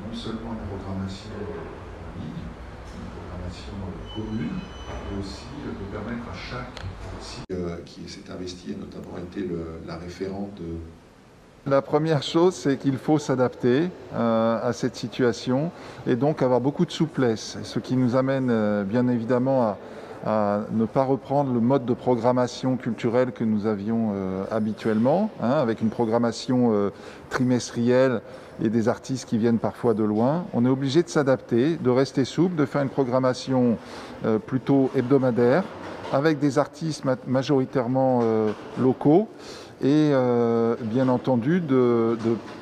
non seulement une programmation en ligne, une programmation commune, mais aussi de permettre à chaque site qui s'est investi et notamment été la référente de... La première chose, c'est qu'il faut s'adapter à cette situation et donc avoir beaucoup de souplesse, ce qui nous amène bien évidemment à ne pas reprendre le mode de programmation culturelle que nous avions habituellement, avec une programmation trimestrielle et des artistes qui viennent parfois de loin. On est obligé de s'adapter, de rester souple, de faire une programmation plutôt hebdomadaire, avec des artistes majoritairement locaux, et bien entendu de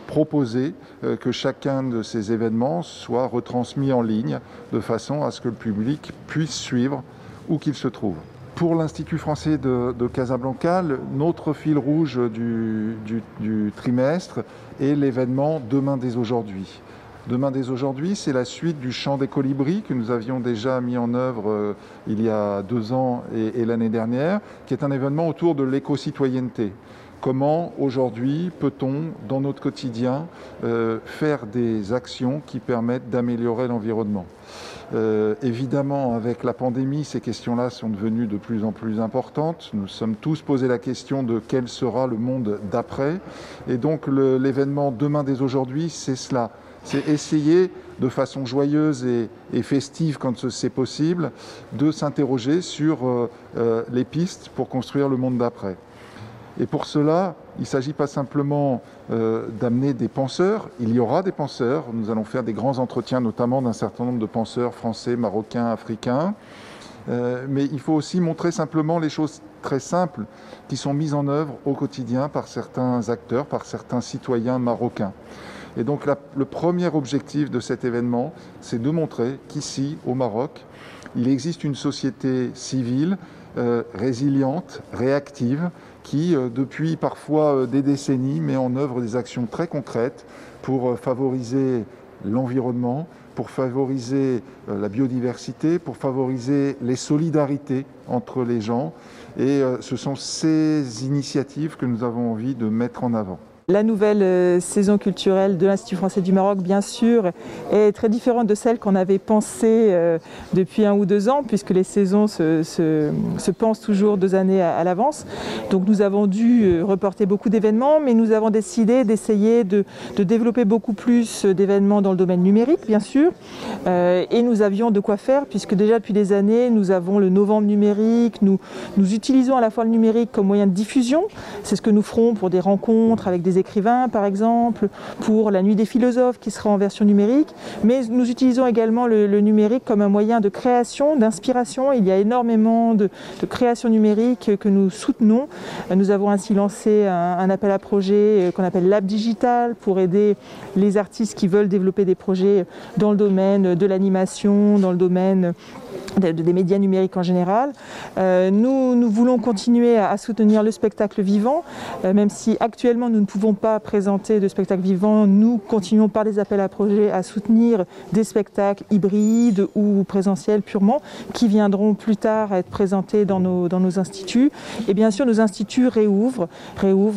proposer que chacun de ces événements soit retransmis en ligne de façon à ce que le public puisse suivre où qu'il se trouve. Pour l'Institut français de Casablanca, notre fil rouge du trimestre est l'événement Demain dès aujourd'hui. Demain dès aujourd'hui, c'est la suite du Chant des colibris que nous avions déjà mis en œuvre il y a 2 ans et l'année dernière, qui est un événement autour de l'éco-citoyenneté. Comment aujourd'hui peut-on, dans notre quotidien, faire des actions qui permettent d'améliorer l'environnement ? Évidemment, avec la pandémie, ces questions-là sont devenues de plus en plus importantes. Nous sommes tous posé la question de quel sera le monde d'après. Et donc l'événement Demain dès aujourd'hui, c'est cela. C'est essayer de façon joyeuse et festive quand c'est possible, de s'interroger sur les pistes pour construire le monde d'après. Et pour cela, il ne s'agit pas simplement d'amener des penseurs, il y aura des penseurs, nous allons faire des grands entretiens notamment d'un certain nombre de penseurs français, marocains, africains, mais il faut aussi montrer simplement les choses très simples qui sont mises en œuvre au quotidien par certains acteurs, par certains citoyens marocains. Et donc le premier objectif de cet événement, c'est de montrer qu'ici, au Maroc, il existe une société civile résiliente, réactive, qui, depuis parfois des décennies, met en œuvre des actions très concrètes pour favoriser l'environnement, pour favoriser la biodiversité, pour favoriser les solidarités entre les gens. Et ce sont ces initiatives que nous avons envie de mettre en avant. La nouvelle saison culturelle de l'Institut français du Maroc, bien sûr, est très différente de celle qu'on avait pensée depuis 1 ou 2 ans, puisque les saisons se pensent toujours 2 années à l'avance. Donc nous avons dû reporter beaucoup d'événements, mais nous avons décidé d'essayer de développer beaucoup plus d'événements dans le domaine numérique, bien sûr. Et nous avions de quoi faire, puisque déjà depuis des années, nous avons le Novembre numérique, nous utilisons à la fois le numérique comme moyen de diffusion. C'est ce que nous ferons pour des rencontres avec des écrivains par exemple, pour la nuit des philosophes qui sera en version numérique, mais nous utilisons également le numérique comme un moyen de création, d'inspiration. Il y a énormément de création numérique que nous soutenons. Nous avons ainsi lancé un appel à projet qu'on appelle Lab Digital pour aider les artistes qui veulent développer des projets dans le domaine de l'animation, dans le domaine des médias numériques en général. Nous voulons continuer à soutenir le spectacle vivant, même si actuellement nous ne pouvons pas présenter de spectacle vivant. Nous continuons par des appels à projets à soutenir des spectacles hybrides ou présentiels purement, qui viendront plus tard être présentés dans nos instituts. Et bien sûr, nos instituts réouvrent,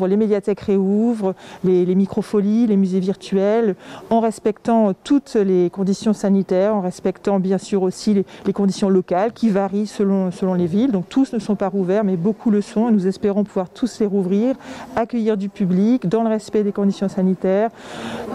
les médiathèques réouvrent, les microfolies, les musées virtuels, en respectant toutes les conditions sanitaires, en respectant bien sûr aussi les conditions locales qui varient selon les villes. Donc tous ne sont pas rouverts, mais beaucoup le sont. Et nous espérons pouvoir tous les rouvrir, accueillir du public dans le respect des conditions sanitaires,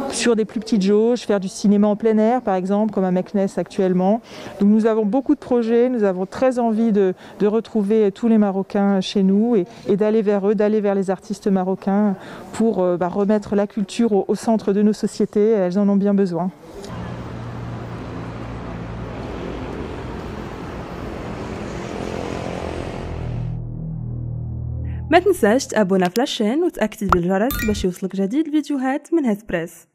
sur des plus petites jauges, faire du cinéma en plein air par exemple, comme à Meknes actuellement. Donc nous avons beaucoup de projets, nous avons très envie de retrouver tous les Marocains chez nous et d'aller vers eux, d'aller vers les artistes marocains pour remettre la culture au centre de nos sociétés. Elles en ont bien besoin. ما تنساش تابونا في لاشين وتأكد بالجرس باش يوصلك جديد الفيديوهات من هيث بريس.